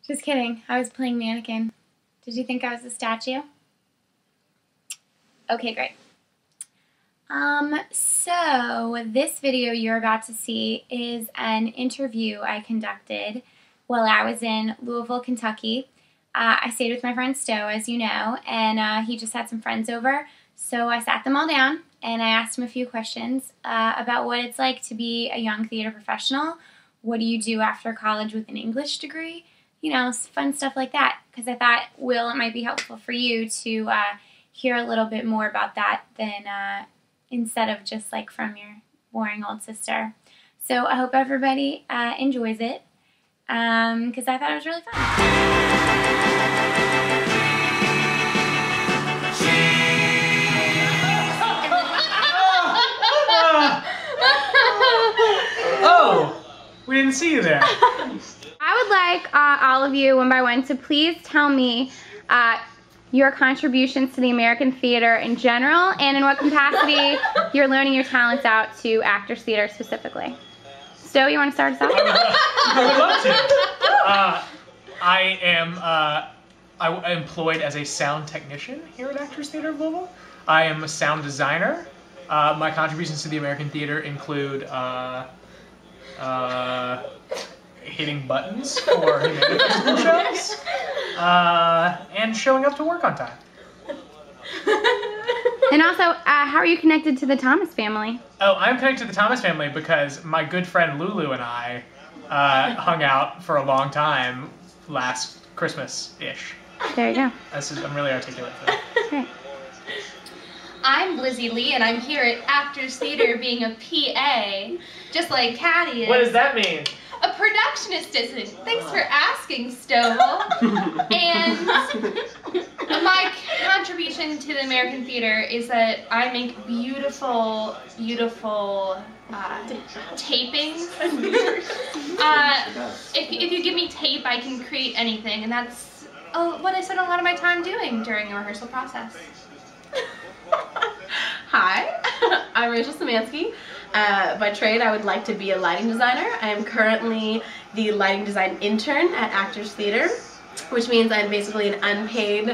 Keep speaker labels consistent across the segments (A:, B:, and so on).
A: Just kidding. I was playing mannequin. Did you think I was a statue? Okay, great. So this video you're about to see is an interview I conducted while I was in Louisville, Kentucky. I stayed with my friend Stowe, as you know, and he just had some friends over. So I sat them all down and I asked him a few questions about what it's like to be a young theater professional. What do you do after college with an English degree? You know, fun stuff like that. Because I thought, Will, it might be helpful for you to hear a little bit more about that than instead of just like from your boring old sister. So I hope everybody enjoys it because I thought it was really fun.
B: Oh, we didn't see you there.
A: I would like all of you, one by one, to please tell me your contributions to the American theater in general, and in what capacity you're learning your talents out to Actors Theater specifically. Stowe, you want to start us off?
B: I would love to. I am employed as a sound technician here at Actors Theater of Louisville. I am a sound designer. My contributions to the American theater include hitting buttons for Humana Festival shows, and showing up to work on time.
A: And also, how are you connected to the Thomas family?
B: Oh, I'm connected to the Thomas family because my good friend Lulu and I hung out for a long time last Christmas-ish.
A: There you go.
B: I'm really articulate for that.
A: Okay.
C: I'm Lizzie Lee, and I'm here at Actors Theater being a PA, just like Caddy is.
B: What does that mean?
C: A production assistant. Thanks for asking, Stovall. And my contribution to the American theater is that I make beautiful, beautiful tapings. If you give me tape, I can create anything, and that's what I spend a lot of my time doing during the rehearsal process.
D: Hi, I'm Rachel Szymanski. By trade, I would like to be a lighting designer. I am currently the lighting design intern at Actors Theater, which means I'm basically an unpaid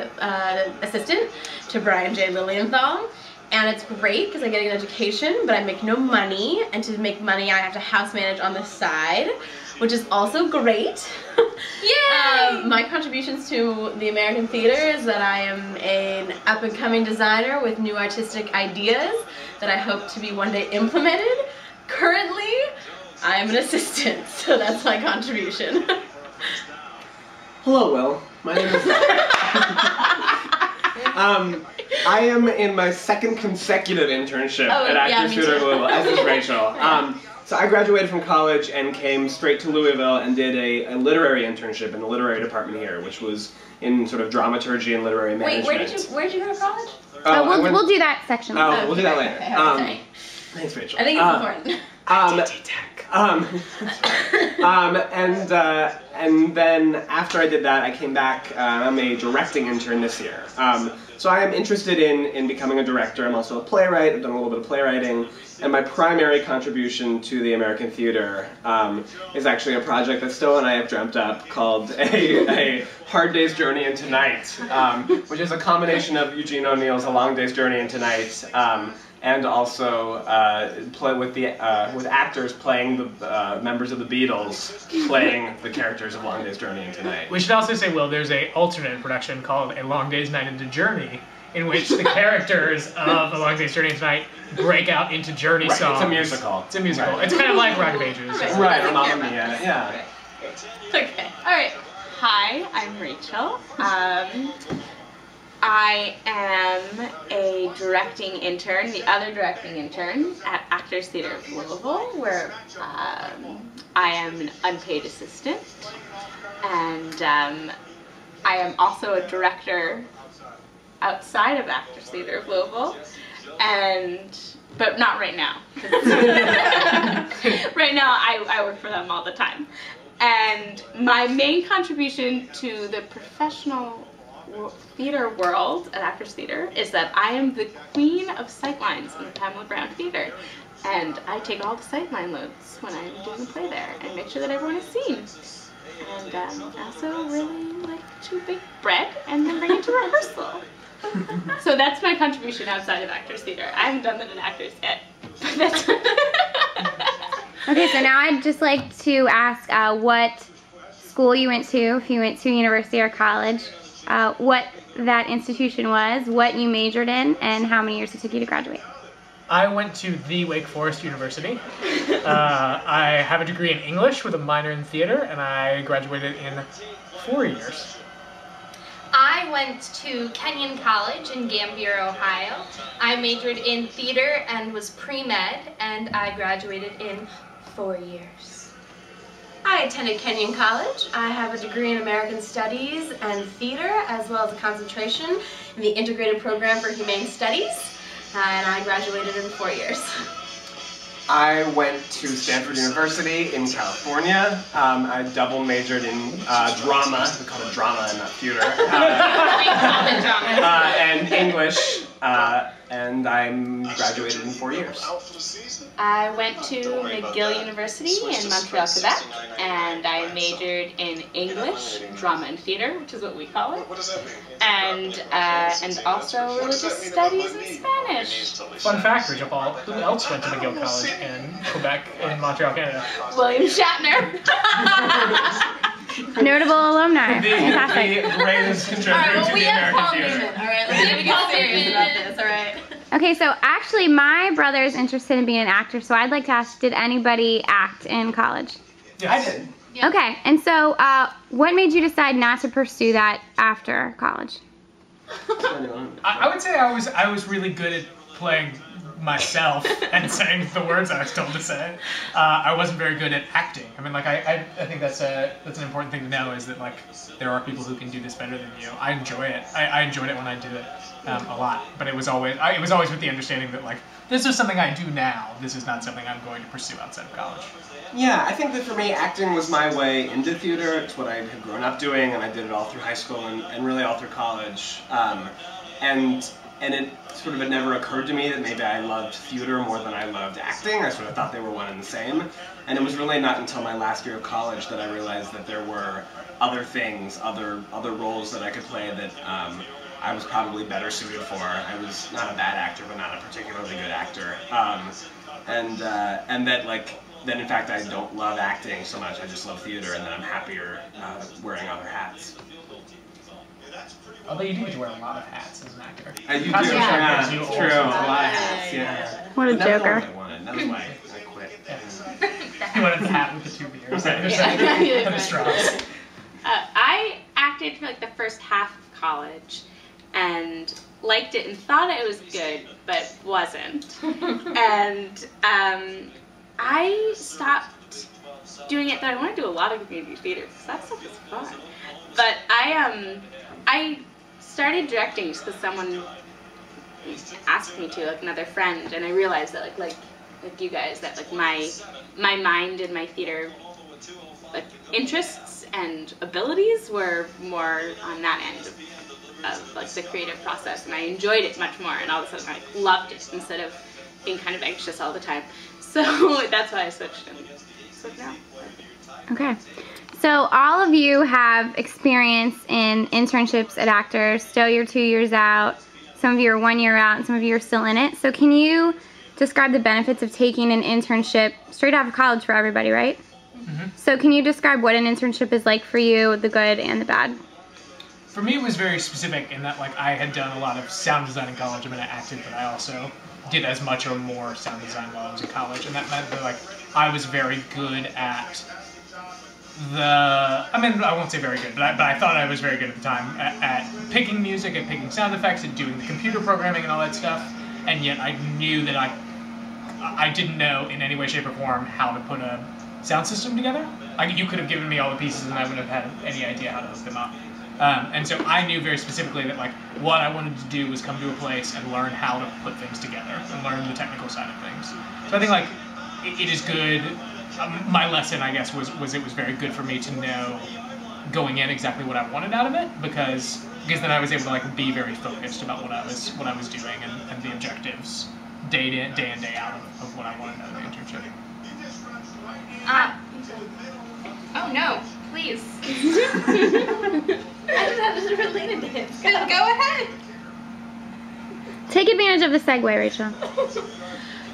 D: assistant to Brian J. Lilienthal. And it's great because I get an education, but I make no money. And to make money, I have to house manage on the side, which is also great.
C: Yay!
D: My contributions to the American theater is that I am an up-and-coming designer with new artistic ideas that I hope to be one day implemented. Currently, I am an assistant, so that's my contribution.
E: Hello, Will. My name is... I am in my second consecutive internship at Actors Theater Louisville, as is Rachel. So I graduated from college and came straight to Louisville and did a literary internship in the literary department here, which was in sort of dramaturgy and literary management.
D: Wait, where did you go to college?
A: We'll do that section.
E: Oh, we'll do that later.
D: Okay,
E: Thanks, Rachel.
D: I think it's important.
E: And then after I did that, I came back. I'm a directing intern this year. So I am interested in becoming a director. I'm also a playwright. I've done a little bit of playwriting. And my primary contribution to the American theater is actually a project that Stowe and I have dreamt up called a Hard Day's Journey into Night, which is a combination of Eugene O'Neill's A Long Day's Journey into Night and also with actors playing the members of the Beatles playing the characters of Long Day's Journey into Night.
B: We should also say, Will, there's an alternate production called A Long Day's Night into Journey, in which the characters of A Long Day's Journey into Night break out into Journey songs.
E: It's a musical.
B: It's a musical.
E: Right.
B: It's kind of like Rock of Ages.
E: Right, or Mamma Mia, yeah.
D: Okay.
F: Alright, hi, I'm Rachel. I am a directing intern, the other directing intern at Actors Theater of Louisville, where I am an unpaid assistant. And I am also a director outside of Actors Theater of Louisville, but not right now. Right now I work for them all the time. And my main contribution to the professional theater world at Actors Theater is that I am the queen of sightlines in the Pamela Brown Theater. And I take all the sightline loads when I'm doing a play there and make sure that everyone is seen. And I also really like to bake bread and then bring it to rehearsal. So that's my contribution outside of Actors Theater. I haven't done that in Actors yet, but that's
A: Okay, so now I'd just like to ask what school you went to, if you went to university or college, what that institution was, what you majored in, and how many years it took you to graduate.
B: I went to the Wake Forest University. I have a degree in English with a minor in theater, and I graduated in 4 years.
C: I went to Kenyon College in Gambier, Ohio. I majored in theater and was pre-med, and I graduated in 4 years.
D: I attended Kenyon College. I have a degree in American Studies and Theater, as well as a concentration in the Integrated Program for Humane Studies, and I graduated in 4 years.
E: I went to Stanford University in California. I double majored in drama. We call it drama and not theater. And English. And I graduated in 4 years.
F: I went to McGill University in Montreal, Quebec, and I majored in English, drama and theater, which is what we call it, and also religious studies and Spanish.
B: Fun fact, Rachel Paul, who else went to McGill College in Quebec, in Montreal, Canada?
F: William Shatner.
A: Notable alumni.
B: The
A: Fantastic.
B: greatest contributor to the American theater.
D: Alright, let's get serious about this, alright?
A: Okay, so actually my brother is interested in being an actor, so I'd like to ask, did anybody act in college?
B: Yes.
E: I did.
C: Yeah.
A: Okay, and so what made you decide not to pursue that after college?
B: I would say I was really good at playing myself and saying the words I was told to say. I wasn't very good at acting. I mean, like I think that's an important thing to know, is that like there are people who can do this better than you. I enjoy it. I enjoyed it when I did it a lot, but it was always with the understanding that like this is something I do now. This is not something I'm going to pursue outside of college.
E: Yeah, I think that for me, acting was my way into theater. It's what I had grown up doing, and I did it all through high school and really all through college. And it sort of had never occurred to me that maybe I loved theater more than I loved acting. I sort of thought they were one and the same. And it was really not until my last year of college that I realized that there were other things, other roles that I could play that I was probably better suited for. I was not a bad actor, but not a particularly good actor. And that in fact I don't love acting so much, I just love theater, and that I'm happier wearing other hats.
B: Although you do get to wear a lot of hats as an actor.
E: I do,
B: Costume
E: yeah,
B: gives you
E: it's
B: all
E: true, a
B: sorts of
E: lot of
B: hats.
E: hats, yeah.
A: What a
E: But that's
A: joker.
E: not what I wanted, that was why I quit.
B: You wanted the hat with the 2 beers and the straws.
F: I acted for like the first half of college and liked it and thought it was good, but wasn't. And I stopped doing it, though I want to do a lot of community theater because that stuff is fun. But I started directing just because someone asked me to, like another friend, and I realized that like you guys, that like my mind and my theater like interests and abilities were more on that end of like the creative process, and I enjoyed it much more, and all of a sudden I loved it instead of being kind of anxious all the time. So that's why I switched and switched now.
A: Okay. So all of you have experience in internships at Actors. Stowe, you're 2 years out. Some of you are 1 year out, and some of you are still in it. So can you describe the benefits of taking an internship straight out of college for everybody, right?
B: Mm-hmm.
A: So can you describe what an internship is like for you, the good and the bad?
B: For me, it was very specific in that like I had done a lot of sound design in college. I mean, I acted, but I also did as much or more sound design while I was in college, and that meant that like I was very good at I won't say very good, but I thought I was very good at the time at picking music, at picking sound effects, at doing the computer programming and all that stuff, and yet I knew that I didn't know in any way, shape, or form how to put a sound system together. You could have given me all the pieces and I wouldn't have had any idea how to hook them up. And so I knew very specifically that like what I wanted to do was come to a place and learn how to put things together and learn the technical side of things. So I think like it is good. My lesson, I guess, was it was very good for me to know going in exactly what I wanted out of it, because then I was able to like be very focused about what I was doing and the objectives day in, day out of what I wanted out of the internship.
C: Oh no, please. please.
D: I just had to relate it to him.
C: Go ahead.
A: Take advantage of the segue, Rachel.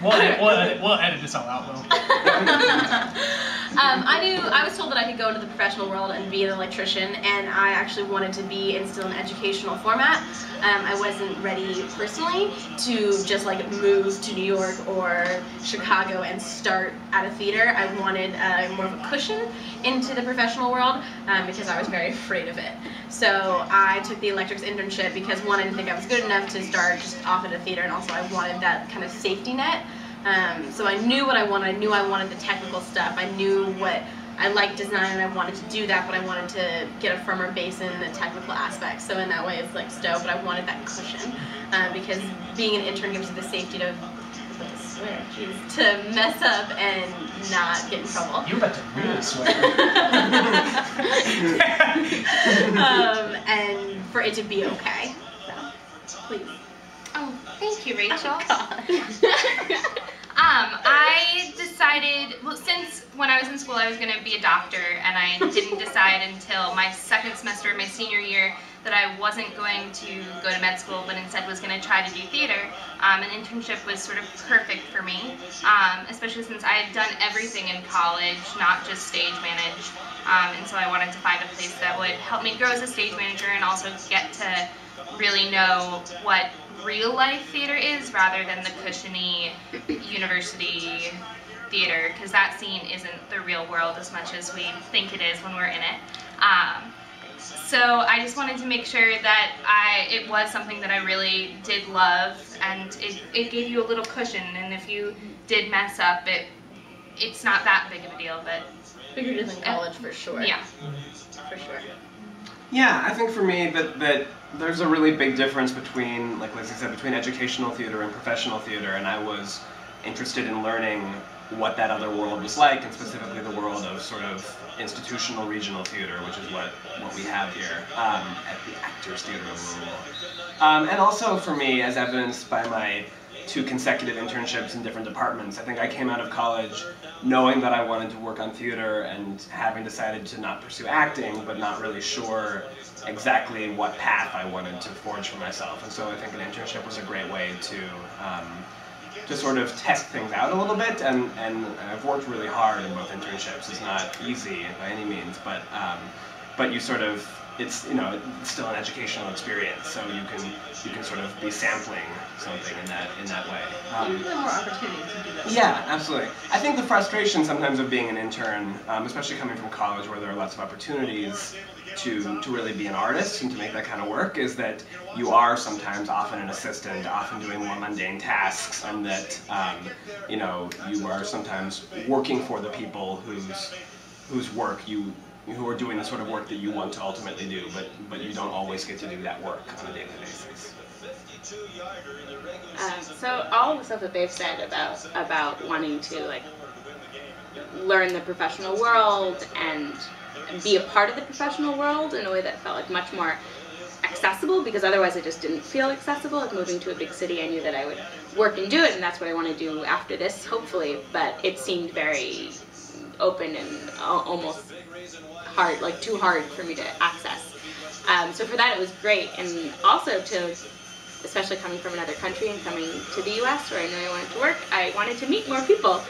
B: We'll edit this all out, Will.
D: I was told that I could go into the professional world and be an electrician, and I actually wanted to be in still an educational format. I wasn't ready personally to just like move to New York or Chicago and start at a theater. I wanted more of a cushion into the professional world because I was very afraid of it. So I took the electrics internship because one, I didn't think I was good enough to start just off at a theater, and also I wanted that kind of safety net. So I knew what I wanted. I knew I wanted the technical stuff. I knew what I liked design, and I wanted to do that, but I wanted to get a firmer base in the technical aspects. So in that way, it's like Stowe, but I wanted that cushion because being an intern gives you the safety to to mess up and not get in trouble.
B: You're about to really swear.
D: And for it to be okay. So, please.
C: Oh, thank you, Rachel.
D: Oh,
C: I decided, well, since when I was in school I was going to be a doctor, and I didn't decide until my second semester of my senior year that I wasn't going to go to med school, but instead was going to try to do theater. An internship was sort of perfect for me, especially since I had done everything in college, not just stage manage, and so I wanted to find a place that would help me grow as a stage manager and also get to really know what real life theater is rather than the cushiony university theater, because that scene isn't the real world as much as we think it is when we're in it. So I just wanted to make sure that it was something that I really did love, and it gave you a little cushion, and if you did mess up, it's not that big of a deal, but...
D: Bigger deal in college for sure.
C: Yeah.
D: For sure.
E: Yeah, I think for me that there's a really big difference between, like Lizzie said, between educational theater and professional theater, and I was interested in learning what that other world was like, and specifically the world of sort of institutional regional theater, which is what we have here at the Actors Theater of Louisville. And also for me, as evidenced by my 2 consecutive internships in different departments, I think I came out of college knowing that I wanted to work on theater and having decided to not pursue acting, but not really sure exactly what path I wanted to forge for myself. And so I think an internship was a great way to sort of test things out a little bit, and I've worked really hard in both internships. It's not easy by any means, but you sort of, it's, you know, it's still an educational experience, so you can sort of be sampling something in that way.
D: You have more opportunity to do that.
E: Yeah, absolutely. I think the frustration sometimes of being an intern, especially coming from college where there are lots of opportunities to really be an artist and to make that kind of work, is that you are sometimes often an assistant, often doing more mundane tasks, and that you know, you are sometimes working for the people whose work who are doing the sort of work that you want to ultimately do, but you don't always get to do that work on a daily basis.
F: So all of the stuff that they've said about wanting to like learn the professional world and be a part of the professional world in a way that felt like much more accessible, because otherwise it just didn't feel accessible. Like moving to a big city, I knew that I would work and do it, and that's what I want to do after this, hopefully, but it seemed very open and almost hard, like too hard for me to access. So for that it was great, and also to, especially coming from another country and coming to the US where I knew I wanted to work, I wanted to meet more people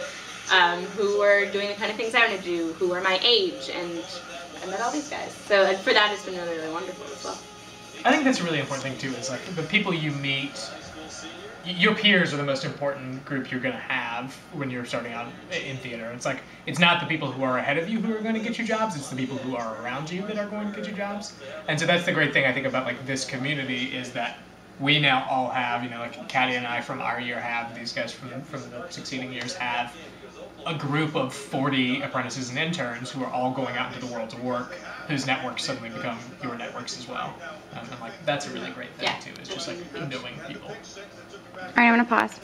F: who were doing the kind of things I wanted to do, who were my age, and I met all these guys. So for that it's been really, really wonderful as well.
B: I think that's a really important thing too, is like the people you meet, your peers are the most important group you're going to have when you're starting out in theater. It's like, it's not the people who are ahead of you who are going to get you jobs, it's the people who are around you that are going to get you jobs. And so that's the great thing I think about like this community, is that we now all have, you know, like Katia and I from our year have, these guys from the succeeding years have a group of 40 apprentices and interns who are all going out into the world to work, whose networks suddenly become your networks as well. And like, that's a really great thing too, is just like knowing people.
A: All right, I'm going to pause.